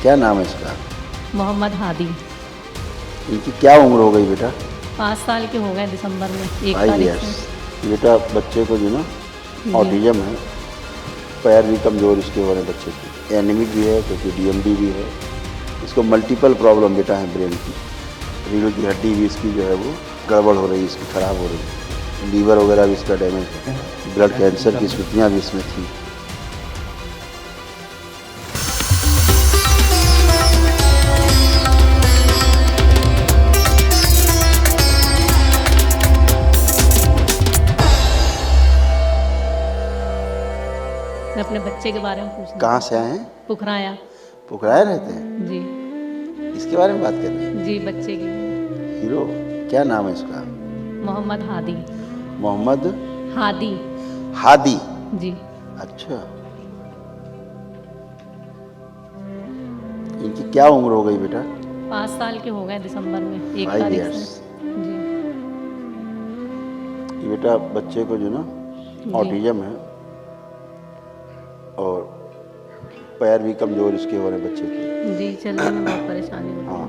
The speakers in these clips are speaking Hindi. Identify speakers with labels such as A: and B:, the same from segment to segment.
A: क्या नाम है इसका?
B: मोहम्मद हादी।
A: इनकी क्या उम्र हो गई बेटा?
B: 5 साल के हो गए दिसंबर में 1
A: 5
B: तारीख
A: ईयर्स।
B: से।
A: बेटा बच्चे को जो ना
B: जी
A: ऑटिज्म है, पैर भी कमज़ोर इसके हो रहे हैं बच्चे की, एनीमिक भी है क्योंकि डीएमडी भी है। इसको मल्टीपल प्रॉब्लम बेटा है ब्रेन की, रीढ़ की हड्डी भी इसकी जो है वो गड़बड़ हो रही है, इसकी ख़राब हो रही है, लीवर वगैरह भी इसका डैमेज है, ब्लड कैंसर की स्मृतियाँ भी इसमें थी।
B: मैं अपने बच्चे के बारे में पूछना।
A: कहाँ से आए हैं?
B: पुखराया।
A: पुखराए रहते हैं?
B: जी
A: इसके बारे में बात करनी है।
B: जी बच्चे की।
A: हीरो क्या नाम है इसका?
B: मोहम्मद हादी।
A: मोहम्मद
B: हादी।
A: हादी।
B: जी
A: अच्छा, इनकी क्या उम्र हो गई बेटा?
B: 5 साल के हो गए दिसंबर में 1
A: 5
B: तारीख
A: ईयर्स।
B: से। जी
A: ये बेटा बच्चे को जो ना
B: जी
A: ऑटिज्म है और पैर भी कमज़ोर इसके हो रहे हैं बच्चे के।
B: जी चलने में बहुत परेशानी होती है।
A: हाँ,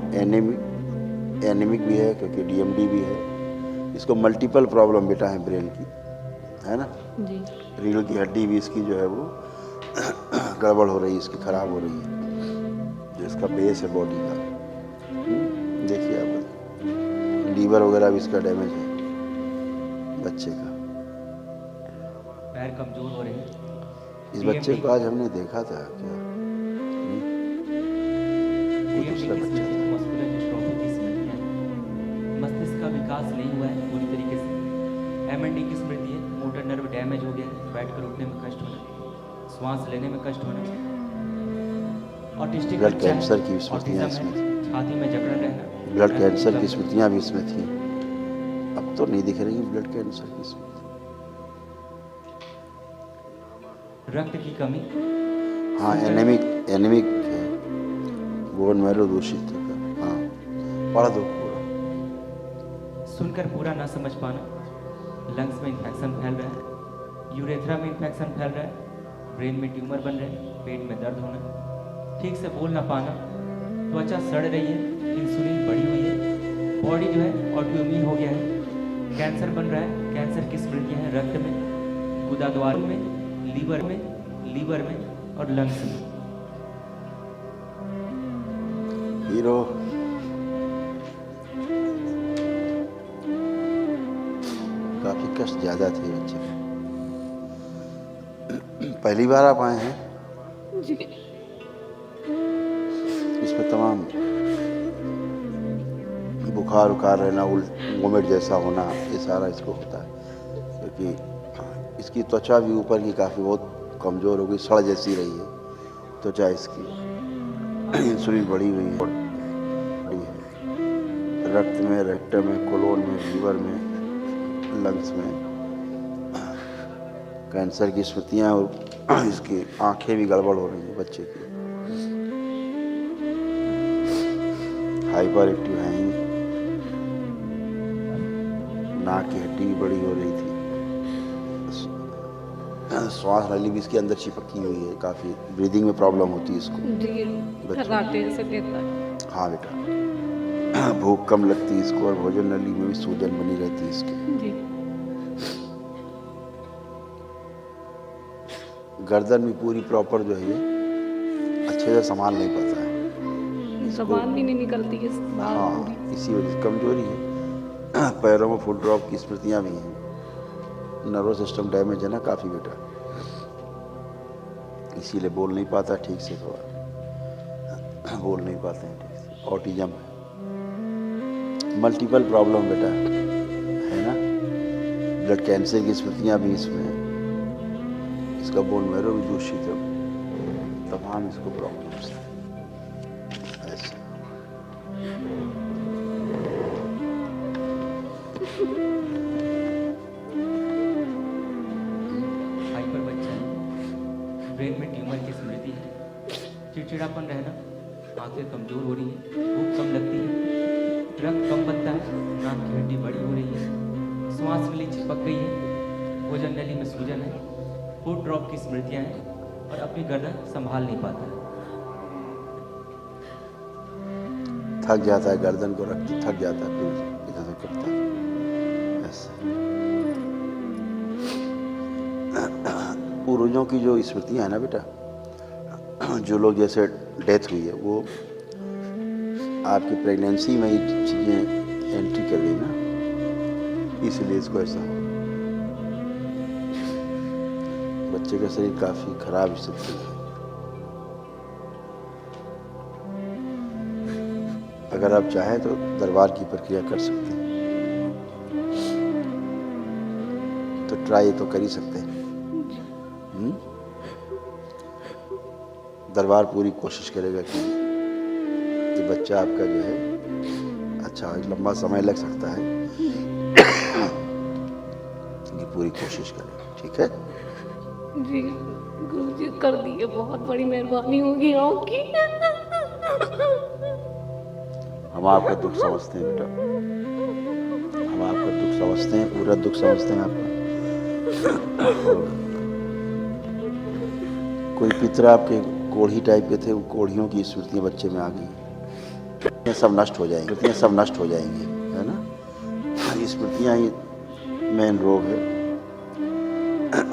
A: एनीमिक भी है क्योंकि डीएमडी भी है। इसको मल्टीपल प्रॉब्लम बेटा है ब्रेन की, है ना।
B: जी
A: रीढ़ की हड्डी भी इसकी जो है वो गड़बड़ हो रही है, इसकी ख़राब हो रही है, जो इसका बेस है बॉडी का। देखिए आप, लीवर वगैरह भी इसका डैमेज है बच्चे का।
C: पैर कमजोर हो रहे हैं।
A: इस बच्चे को आज हमने देखा था क्या? वो दूसरा बच्चा था।
C: मस्कुलर डिस्ट्रॉफी की स्मृतियां हैं। मस्तिष्क का विकास नहीं हुआ है पूरी तरीके से। एमएनडी की स्मृति है। मोटर नर्व डैमेज हो गया है। बैठकर उठने में कष्ट होना, श्वास लेने में कष्ट होना। ऑटिस्टिक
A: ब्लड
C: बच्चा है,
A: कैंसर की स्मृतियाँ
C: ऑटिज्म
A: इसमें
C: है,
A: थी।
C: छाती में जकड़न रहना।
A: ब्लड कैंसर की स्मृतियाँ भी इसमें थी। अब तो नहीं दिख रही ब्लड कैंसर की स्मृति।
C: रक्त की कमी।
A: हाँ, एनीमिक है, बोन मैरो दूषित है। हाँ, पढ़ दो पूरा।
C: सुनकर पूरा ना समझ पाना। लंग्स में इन्फेक्शन फैल रहा है। यूरेथ्रा में इन्फेक्शन फैल रहा है। ब्रेन में ट्यूमर बन रहे हैं। पेट में दर्द होना। ठीक से बोल ना पाना। त्वचा सड़ रही है। इंसुलिन बढ़ी हुई है। बॉडी जो है ऑटोइम्यून हो गया है। कैंसर बन रहा है। कैंसर की स्मृतियाँ हैं रक्त में, गुदाद्वार में, लीवर में और लंग्स में।
A: हीरो काफी कष्ट ज्यादा थे बच्चे में। पहली बार आप आए हैं?
B: जी
A: इसमें तमाम बुखार उखार रहना, वोमिट जैसा होना, ये सारा इसको होता है क्योंकि इसकी त्वचा भी ऊपर की काफ़ी बहुत कमज़ोर हो गई, सड़ जैसी रही है त्वचा इसकी। इंसुलिन बढ़ी हुई है, रक्त में, रेक्टम में, कोलोन में, लीवर में, लंग्स में कैंसर की स्मृतियाँ, और इसकी आंखें भी गड़बड़ हो रही हैं बच्चे की। हाइपर एक्टिव है ही, नाक की हड्डी भी बड़ी हो रही थी, श्वास नली भी इसके अंदर चिपकी हुई है, काफ़ी ब्रीदिंग में प्रॉब्लम होती है इसको।
B: जी खर्राटे से देता है।
A: हाँ बेटा, भूख कम लगती है इसको और भोजन नली में भी सूजन बनी रहती है इसकी।
B: जी
A: गर्दन भी पूरी प्रॉपर जो है अच्छे से संभाल नहीं पाता है,
B: जबान भी नहीं निकलती है बाहर
A: हाँ,
B: पूरी।
A: इसी वजह से कमजोरी है। पैरों में फुट ड्रॉप की स्मृतियाँ भी हैं, नर्वस सिस्टम डैमेज है ना काफ़ी बेटा, इसीलिए बोल नहीं पाता ठीक से, थोड़ा बोल नहीं पाते हैं ठीक से। ऑटिज्म है, मल्टीपल प्रॉब्लम बेटा है ना। ब्लड कैंसर की स्मृतियाँ भी इसमें हैं, इसका बोन मैरो भी दूषित है, तमाम इसको प्रॉब्लम्स हैं ऐसे।
C: हाइपर बच्चा है। ब्रेन में ट्यूमर की स्मृति है। चिड़चिड़ापन रहना। आंखें कमजोर हो रही है। भूख कम लगती है। रक्त कम बनता है। नाक की हड्डी बड़ी हो रही है। श्वास नली चिपक गई है। भोजन नली में सूजन है। फुट ड्रॉप की स्मृतियां हैं और अपनी गर्दन संभाल नहीं पाता है।
A: थक जाता है, गर्दन को रख के थक जाता है, फिर इधर से करता है ऐसे। पूर्वजों की जो स्मृतियाँ हैं ना बेटा, जो लोग जैसे डेथ हुई है वो आपकी प्रेगनेंसी में ही चीज़ें एंट्री कर गई ना, इसलिए इसको ऐसा हो। बच्चे का शरीर काफ़ी खराब स्थिति है। अगर आप चाहें तो दरबार की प्रक्रिया कर सकते हैं, तो ट्राई तो कर ही सकते हैं। दरबार पूरी कोशिश करेगा कि ये बच्चा आपका जो है अच्छा, एक लंबा समय लग सकता है, ये पूरी कोशिश करेगा, ठीक है।
B: जी गुरुजी कर दिए, बहुत बड़ी मेहरबानी होगी आपकी।
A: हम आपका दुख समझते हैं बेटा, हम आपका दुख समझते हैं, पूरा दुख समझते हैं आपका। कोई पितर आपके कोढ़ी टाइप के थे, वो कोढ़ियों की स्मृतियाँ बच्चे में आ गई, ये सब नष्ट हो जाएंगी, स्मृतियाँ सब नष्ट हो जाएंगी, है ना। स्मृतियाँ ही मेन रोग है।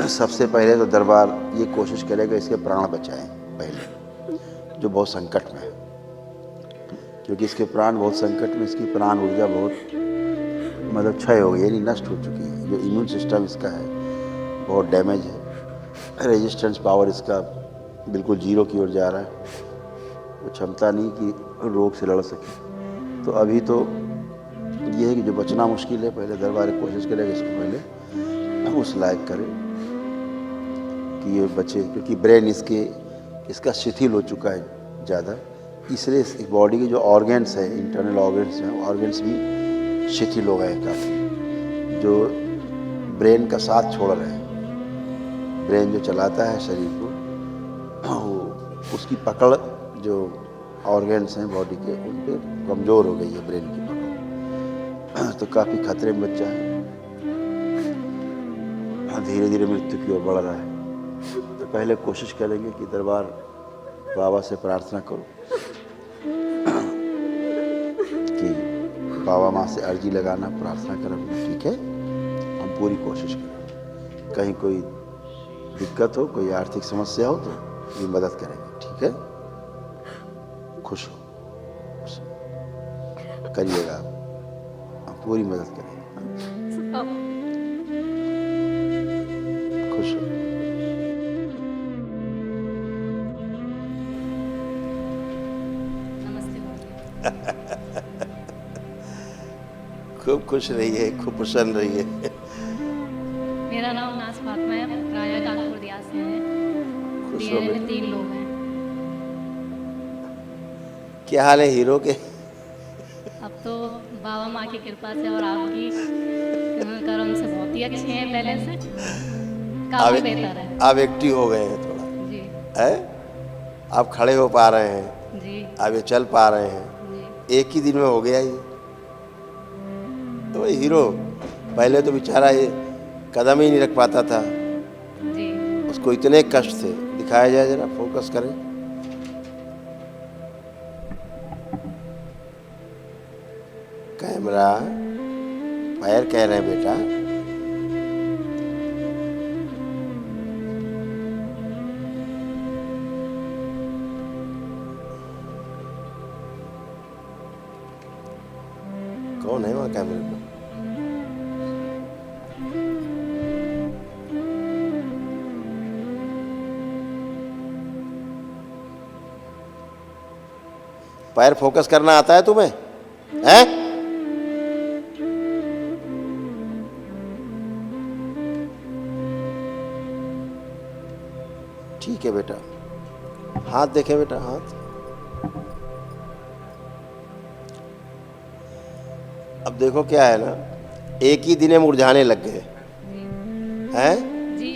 A: सबसे पहले तो दरबार ये कोशिश करेगा इसके प्राण बचाएं पहले, जो बहुत संकट में है, क्योंकि इसके प्राण बहुत संकट में, इसकी प्राण ऊर्जा बहुत मतलब क्षय हो गई, यानी नष्ट हो चुकी है। जो इम्यून सिस्टम इसका है बहुत डैमेज है, रेजिस्टेंस पावर इसका बिल्कुल जीरो की ओर जा रहा है, वो क्षमता नहीं कि रोग से लड़ सके। तो अभी तो ये है कि जो बचना मुश्किल है, पहले दरबार कोशिश करेगा इसको पहले उस लायक करे कि ये बचे, क्योंकि ब्रेन इसका शिथिल हो चुका है ज़्यादा, इसलिए इस बॉडी के जो ऑर्गन्स हैं, इंटरनल ऑर्गन्स हैं, ऑर्गन्स भी शिथिल हो गए हैं काफ़ी, जो ब्रेन का साथ छोड़ रहे हैं। ब्रेन जो चलाता है शरीर को, उसकी पकड़ जो ऑर्गन्स हैं बॉडी के, उन पर कमज़ोर हो गई है ब्रेन की पकड़, तो काफ़ी खतरे में बच्चा है, धीरे धीरे मृत्यु की ओर बढ़ रहा है। तो पहले कोशिश करेंगे कि दरबार बाबा से प्रार्थना करो कि बाबा माँ से अर्जी लगाना, प्रार्थना करें, ठीक है। हम पूरी कोशिश करें, कहीं कोई दिक्कत हो, कोई आर्थिक समस्या हो तो ये मदद करेंगे, ठीक है। खुश हो, करिएगा, हम पूरी मदद करेंगे, खुश हो। खूब खुश रहिए, खूब प्रसन्न रहिए।
D: मेरा नाम नाज फातिमा है, राजा कानपुर दियास से है।
A: खुश हो
D: डीएनए में
A: बेटा।
D: 3 लोग हैं।
A: क्या हाल है हीरो के?
D: अब तो बाबा माँ की कृपा से और आपकी करम से बहुत ही अच्छे हैं, पहले से काफी बेहतर है।
A: आप एक्टिव हो गए हैं थोड़ा,
D: जी
A: है? आप खड़े हो पा रहे हैं,
D: जी
A: आप ये चल पा रहे हैं,
D: जी।
A: एक ही दिन में हो गया ये। तो वही हीरो, पहले तो बेचारा ये कदम ही नहीं रख पाता था,
D: जी
A: उसको इतने कष्ट थे। दिखाया जाए जरा, फोकस करें। कैमरा, पैर कह रहे हैं बेटा, कौन है वहाँ कैमरे में? पैर फोकस करना आता है तुम्हें? हैं? ठीक है बेटा, हाथ देखे बेटा, हाथ। अब देखो क्या है ना, एक ही दिन में मुरझाने लग गए हैं,
D: जी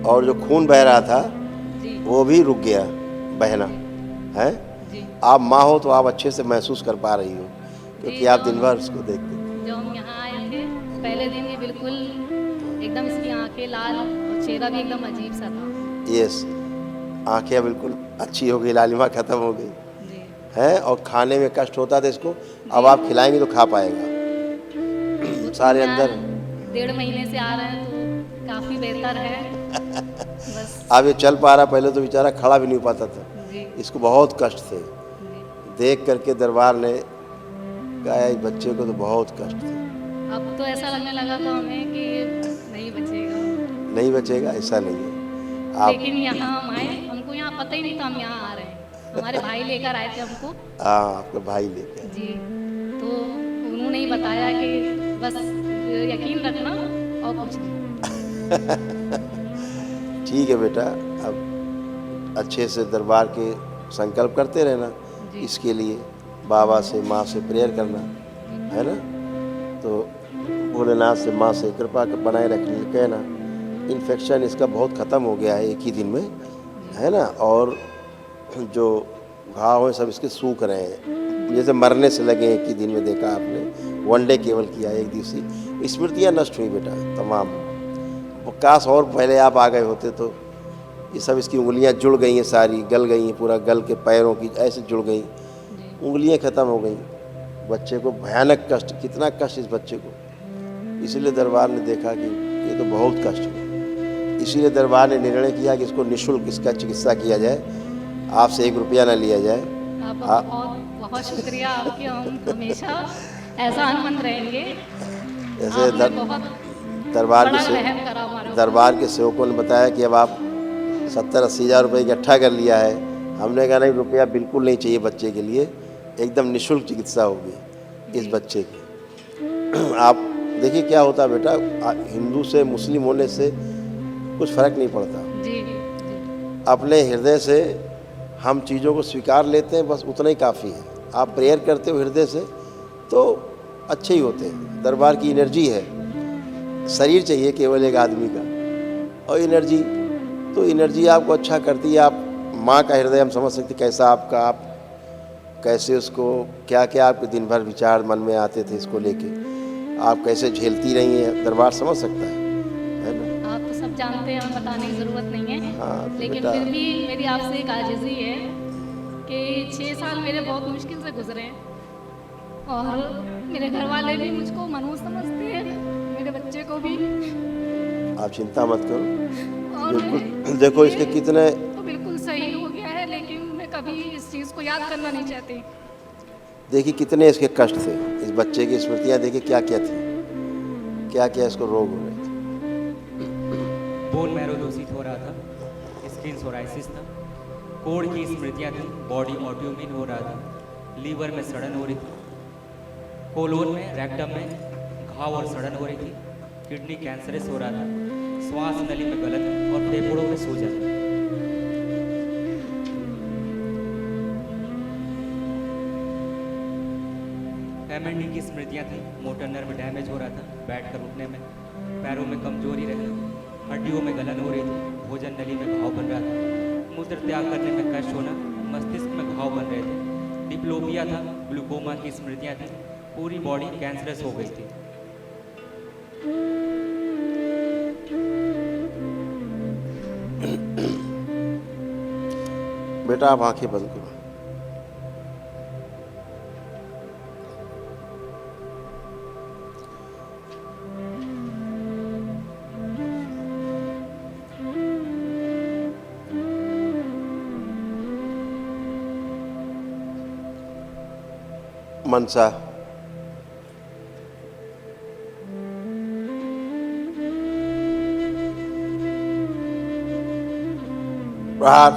A: और जो खून बह रहा था
D: जी
A: वो भी रुक गया बहना, है।
D: जी।
A: आप माँ हो तो आप अच्छे से महसूस कर पा रही हो, क्योंकि
D: जी,
A: आप
D: तो
A: दिन भर उसको देखते।
D: जब हम यहाँ आए थे पहले दिन, ये बिल्कुल एकदम इसकी आंखें लाल और चेहरा भी एकदम अजीब सा था।
A: यस,
E: आंखें बिल्कुल अच्छी हो गई, लालिमा ख़त्म हो गई
D: जी
E: है। और खाने में कष्ट होता था इसको, अब आप खिलाएंगे तो खा पाएगा।
D: वो तो
E: सारे
D: यहाँ
E: अंदर
D: 1.5 महीने से आ रहे हैं तो काफ़ी बेहतर है। बस
E: अब ये चल पा रहा, पहले तो बेचारा खड़ा भी नहीं हो पाता था,
D: जी
E: इसको बहुत कष्ट थे।
D: जी।
E: देख करके दरबार ने कहा इस बच्चे को तो बहुत कष्ट थे,
D: अब तो ऐसा लगने लगा था हमें कि नहीं बचेगा,
E: नहीं बचेगा, ऐसा नहीं है। आप
D: लेकिन यहाँ हम आए, हमको यहाँ पता ही नहीं था हम यहाँ आ रहे हैं। हमारे भाई लेकर आए थे हमको।
E: हाँ, आपका भाई लेके आए।
D: जी, तो उन्होंने ही बताया कि बस यकीन रखना और कुछ नहीं।
E: ठीक है बेटा, अब अच्छे से दरबार के संकल्प करते रहना,
D: जी।
E: इसके लिए बाबा से माँ से प्रेयर करना, है ना। तो भोलेनाथ से माँ से कृपा बनाए रखने कहना। इन्फेक्शन इसका बहुत ख़त्म हो गया है एक ही दिन में, है ना। और जो घाव हैं सब इसके सूख रहे हैं, जैसे मरने से लगे एक ही दिन में, देखा आपने, 1 डे केवल किया, एक दिवसीय। स्मृतियाँ नष्ट हुई बेटा तमाम। वो काश और पहले आप आ गए होते तो ये सब, इसकी उंगलियां जुड़ गई हैं, सारी गल गई हैं, पूरा गल के पैरों की ऐसे जुड़ गई, उंगलियां ख़त्म हो गई। बच्चे को भयानक कष्ट, कितना कष्ट इस बच्चे को। इसीलिए दरबार ने देखा कि ये तो बहुत कष्ट है, इसीलिए दरबार ने निर्णय किया कि इसको निःशुल्क इसका चिकित्सा किया जाए, आपसे 1 रुपया ना लिया जाए।
D: आपका बहुत बहुत शुक्रिया आपके, हम हमेशा एहसानमंद रहेंगे।
E: जैसे
D: आपने बहुत
E: दरबार
D: बड़ा
E: के
D: रहम करा हमारे ऊपर।
E: दरबार के सेवकों ने बताया कि अब आप 70-80 हज़ार रुपये इकट्ठा कर लिया है। हमने कहा नहीं, रुपया बिल्कुल नहीं चाहिए बच्चे के लिए, एकदम निःशुल्क चिकित्सा होगी इस बच्चे की। आप देखिए क्या होता है बेटा, हिंदू से मुस्लिम होने से कुछ फ़र्क नहीं पड़ता।
D: जी जी
E: अपने हृदय से हम चीज़ों को स्वीकार लेते हैं, बस उतना ही काफ़ी है। आप प्रेयर करते हो हृदय से तो अच्छे ही होते हैं। दरबार की एनर्जी है, शरीर चाहिए केवल एक आदमी का, और एनर्जी, तो एनर्जी आपको अच्छा करती है। आप माँ का हृदय हम समझ सकते कैसा आपका, आप कैसे उसको, क्या क्या आपके दिन भर विचार मन में आते थे इसको लेके, आप कैसे झेलती रही हैं, दरबार समझ सकता है ना।
D: आप तो सब जानते हैं, हमें बताने की ज़रूरत नहीं है।
E: हाँ, तो
D: लेकिन
E: बेटा-
D: फिर भी मेरी आपसे एक आजिज़ी है कि 6 साल मेरे बहुत मुश्किल से गुजरे हैं, और मेरे घर वाले भी मुझको मनहूस समझते हैं, मेरे बच्चे को भी।
E: आप चिंता मत करो,
D: और
E: बिल्कुल देखो इसके कितने,
D: तो बिल्कुल सही हो गया है, लेकिन मैं कभी इस चीज़ को याद करना नहीं चाहती।
E: देखिए कितने इसके कष्ट थे। इस बच्चे की स्मृतियाँ देखिए क्या क्या थी, क्या क्या इसको रोग हो रहे थे।
C: बोन मैरो दूषित हो रहा था, स्किन सोराइसिस था, कोढ़ की स्मृतियाँ थी, बॉडी ऑटोइम्यून हो रहा था, लीवर में सड़न हो रही थी, कोलोन में, रेक्टम में घाव और सड़न हो रही थी, किडनी कैंसरस हो रहा था, श्वास नली में गलन और फेफड़ों में सूजन। एमएनडी की स्मृतियाँ थी, मोटर नर्व डैमेज हो रहा था, बैठकर उठने में, पैरों में कमजोरी रहना, हड्डियों में गलन हो रही थी, भोजन नली में घाव बन रहा था, मूत्र त्याग करने में कष्ट होना, मस्तिष्क में घाव बन रहे थे, डिप्लोपिया था, ग्लूकोमा की स्मृतियाँ थी, पूरी बॉडी कैंसरस हो गई थी।
E: बेटा आप आंखें बंद करो। मनसा, प्रहार,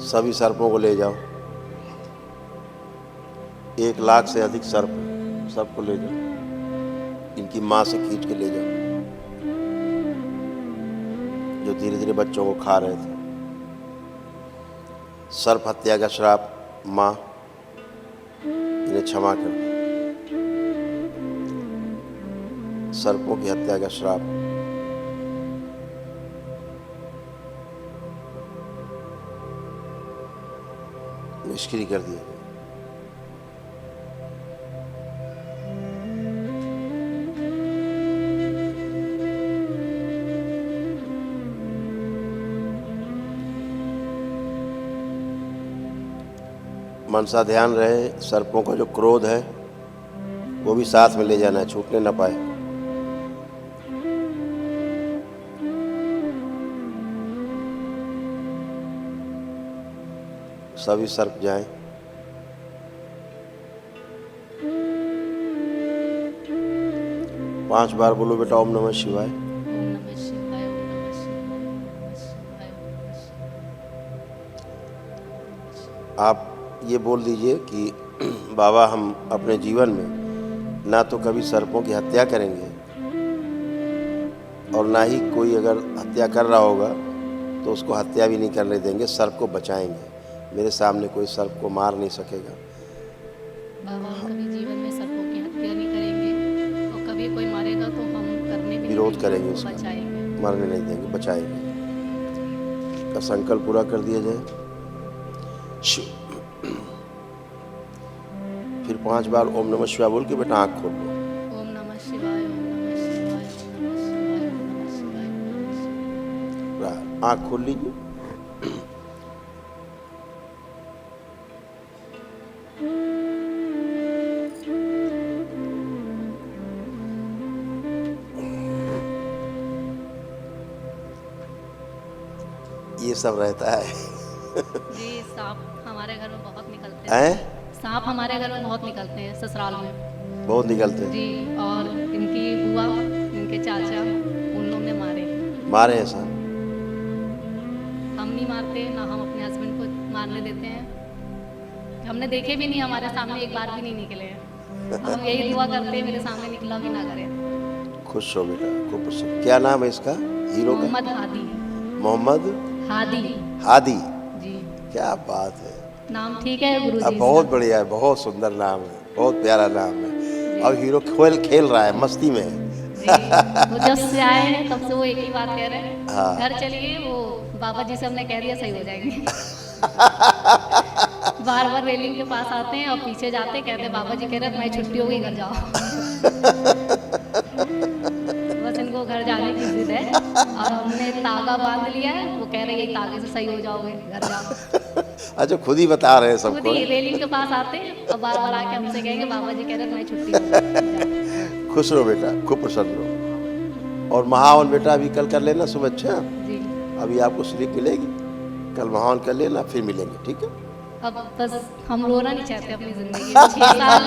E: सभी सर्पों को ले जाओ। 1 लाख से अधिक सर्प, सबको ले जाओ, इनकी माँ से खींच के ले जाओ, जो धीरे धीरे बच्चों को खा रहे थे। सर्प हत्या का श्राप, माँ इन्हें क्षमा कर दो। सर्पों की हत्या का श्राप, निष्क्रिय कर दिया। मनसा ध्यान रहे, सर्पों का जो क्रोध है वो भी साथ में ले जाना है, छूटने ना पाए। सभी सर्प जाएं। पांच बार बोलो बेटा ओम नमः शिवाय।
D: ओम नमः शिवाय, ओम नमः शिवाय, ओम नमः शिवाय, ओम नमः शिवाय।
E: आप ये बोल दीजिए कि बाबा हम अपने जीवन में ना तो कभी सर्पों की हत्या करेंगे और ना ही कोई अगर हत्या कर रहा होगा तो उसको हत्या भी नहीं करने देंगे, सर्प को बचाएंगे। मेरे सामने कोई सर्प को मार नहीं सकेगा।
D: बाबा हम कभी जीवन में सर्पों की हत्या नहीं करेंगे और कभी कोई मारेगा तो हम करने भी
E: विरोध
D: नहीं
E: करेंगे
D: देंगे,
E: उसका,
D: बचाएंगे।
E: मरने नहीं देंगे, बचाएंगे। का संकल्प पूरा कर दिया जाए। फिर 5 बार ओम नमः शिवाय बोल के बेटा आँख खोल लो।
D: ओम नमः शिवाय, ओम नमः शिवाय, ओम नमः शिवाय, ओम नमः शिवाय, ओम नमः शिवाय।
E: आँख खोल लीजिए। ये सब रहता है।
D: जी सांप हमारे घर में बहुत निकलते हैं।
E: हैं?
D: सांप हमारे घर में बहुत निकलते हैं ससुराल में।
E: बहुत निकलते हैं।
D: जी और इनकी बुआ, इनके चाचा, उन लोगों ने मारे।
E: मारे हैं सर?
D: हम नहीं मारते, ना हम अपने हस्बैंड को मारने देते हैं। हमने देखे भी नहीं, हमारे सामने एक बार भी नहीं निकले हैं। हम यही दुआ करते हैं मेरे सामने निकला भी ना करे।
E: खुश हो बेटा, खूब प्रसन्न। क्या नाम है इसका हीरो का?
D: मोहम्मद हादी।
E: मोहम्मद
D: हादी
E: हादी।
D: जी।
E: क्या बात है।
D: नाम ठीक है गुरुजी?
E: अब बहुत बढ़िया है, बहुत सुंदर नाम है, बहुत प्यारा नाम है। अब हीरो खेल रहा है, मस्ती में है।
D: जी वो जब से आए हैं तब से वो एक ही बात कह रहे हैं,
E: हाँ।
D: घर चलिए। वो बाबा जी से हमने कह दिया सही हो जाएंगे। बार बार रेलिंग के पास आते हैं और पीछे जाते हैं, कहते हैं बाबा जी कह रहे हैं तुम्हारी छुट्टी हो गई, घर जाओ। बस इनको घर जाने की जिद है और हमने तागा बांध लिया है। वो कह रहे हैं तागे से सही हो जाओगे, घर जाओ।
E: अच्छा खुद ही बता रहे हैं
D: खुद
E: सबको।
D: ही रेलिंग के पास आते हैं और बार बार आके हमसे कहेंगे बाबा जी कह रहे हैं तुम्हारी छुट्टी हो गई, जाओ।
E: खुश रहो बेटा, खूब प्रसन्न रहो। और महावन बेटा अभी कल कर लेना सुबह। अच्छा
D: जी
E: अभी आपको स्लीप मिलेगी, कल महावन कर लेना, फिर मिलेंगे, ठीक है?
D: अब बस हम रोना नहीं चाहते अपनी जिंदगी में। 6 साल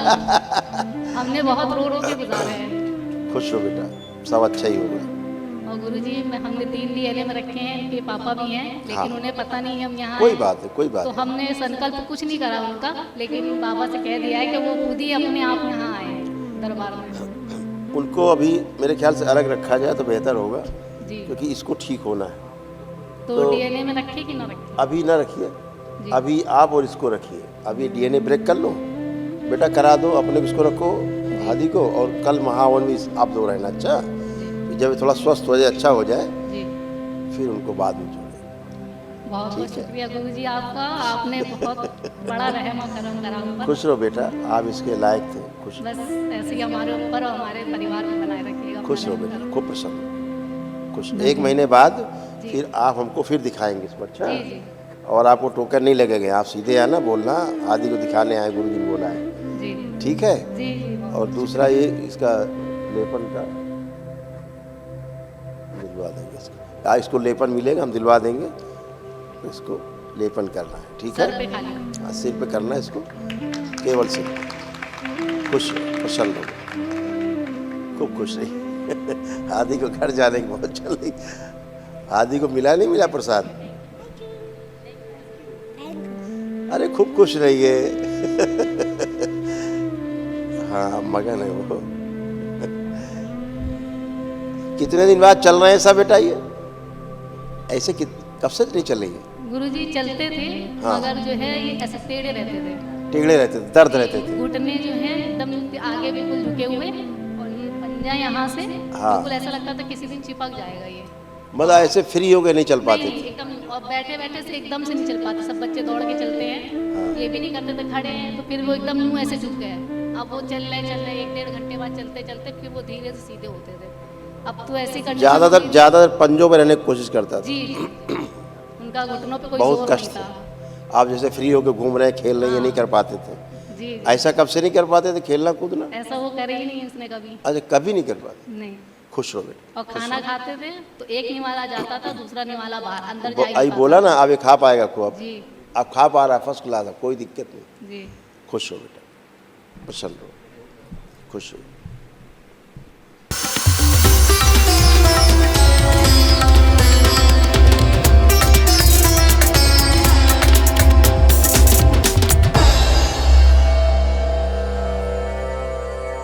D: हमने बहुत रो रो के गुजारे हैं।
E: खुश रहो बेटा, सब अच्छा ही होगा।
D: और गुरुजी मैं हमने 3 डीएलए में रखे हैं, इनके पापा भी हैं, लेकिन
E: हाँ।
D: उन्हें पता नहीं हम यहाँ
E: कोई
D: हैं।
E: बात है, कोई बात
D: तो
E: है।
D: हमने संकल्प कुछ नहीं करा उनका, लेकिन बाबा से कह दिया है कि वो खुद ही अपने आप यहाँ आए हैं दरबार में।
E: उनको अभी मेरे ख्याल से अलग रखा जाए तो बेहतर होगा,
D: जी
E: क्योंकि इसको ठीक होना है।
D: तो
E: तो-
D: डीएलए में रखे कि ना रखे?
E: अभी ना रखिए,
D: जी।
E: अभी आप और इसको रखिए। अभी डीएनए ब्रेक कर लो बेटा, करा दो, अपने को इसको रखो हादी को, और कल महावन भी आप दो रहना। अच्छा जब थोड़ा स्वस्थ हो जाए, अच्छा हो जाए,
D: जी
E: फिर उनको बाद में जोड़ें।
D: बहुत बहुत
E: ठीक है।
D: शुक्रिया गुरुजी आपका, आपने बहुत बड़ा रहम और करम करा हम पर।
E: खुश रहो बेटा, आप इसके लायक थे। खुश
D: बस ऐसे ही हमारे ऊपर और हमारे परिवार में बनाए रखिएगा।
E: खुश रहो
D: अपना
E: बेटा,
D: रहम
E: खूब प्रसन्न, खुश। 1 महीने बाद फिर आप हमको फिर दिखाएंगे इसको। अच्छा
D: जी जी
E: और आपको टोकन नहीं लगेगा, आप सीधे आना, बोलना आदि को दिखाने आए, गुरु जी ने बोला है,
D: जी
E: ठीक है?
D: जी जी बहुत
E: और दूसरा ये इसका लेपन का दिलवा देंगे इसको। इसको लेपन मिलेगा, हम दिलवा देंगे, तो इसको लेपन करना है, ठीक है?
D: सर पे खाली
E: हाँ, सिर पे करना है इसको, केवल सिर। खुश प्रसन्न हो, खूब खुश रही। आदि को घर जाने की बहुत जल्दी। आदि को मिला नहीं मिला प्रसाद? अरे खूब खुश रहिए। हाँ मगन है वो। कितने दिन बाद चल रहे हैं सब बेटा ये? ऐसे कब से नहीं चल रही है?
D: गुरुजी चलते थे
E: हाँ।
D: मगर जो है ये ऐसे टेढ़े रहते थे।
E: टेढ़े रहते थे, दर्द रहते थे।
D: घुटने जो है एकदम आगे बिल्कुल झुके हुए और ये पंजा यहाँ से
E: हाँ।
D: बिल्कुल ऐसा लगता था किसी दिन चिपक जाएगा ये।
E: मतलब ऐसे फ्री हो गए, नहीं चल पाते
D: नहीं,
E: थे।
D: एकदम और बैठे बैठे से एकदम से नहीं चल पाते। सब बच्चे दौड़ के चलते हैं, ये भी नहीं करते थे, खड़े हैं तो फिर वो एकदम मुंह ऐसे झुक गए। अब वो चल रहे 1-1.5 घंटे बाद चलते चलते फिर वो धीरे से सीधे होते थे। अब तो ऐसी कंडीशन
E: ज़्यादातर पंजों पे रहने की कोशिश करता था।
D: जी उनका घुटनों पे कोई
E: बहुत
D: जोर
E: कष्ट
D: नहीं था।
E: आप जैसे फ्री होकर घूम रहे हैं, खेल रहे हैं, ये नहीं कर पाते थे।
D: जी जी।
E: ऐसा कब से नहीं कर पाते थे, खेलना कूदना?
D: ऐसा वो करे ही नहीं उसने कभी।
E: अच्छा, कभी नहीं कर पाते।
D: नहीं।
E: खुश रहो बेटा।
D: और खाना खाते थे तो एक निवाला जाता था, दूसरा निवाला बाहर अंदर
E: वो
D: जा ही
E: आई
D: नहीं
E: बोला
D: पाता।
E: ना, अब ये खा पाएगा खूब।
D: जी
E: अब खा पा रहा है, फर्स्ट क्लास है, कोई दिक्कत नहीं।
D: जी।
E: खुश हो बेटा, प्रसन्न रहो, खुश हो।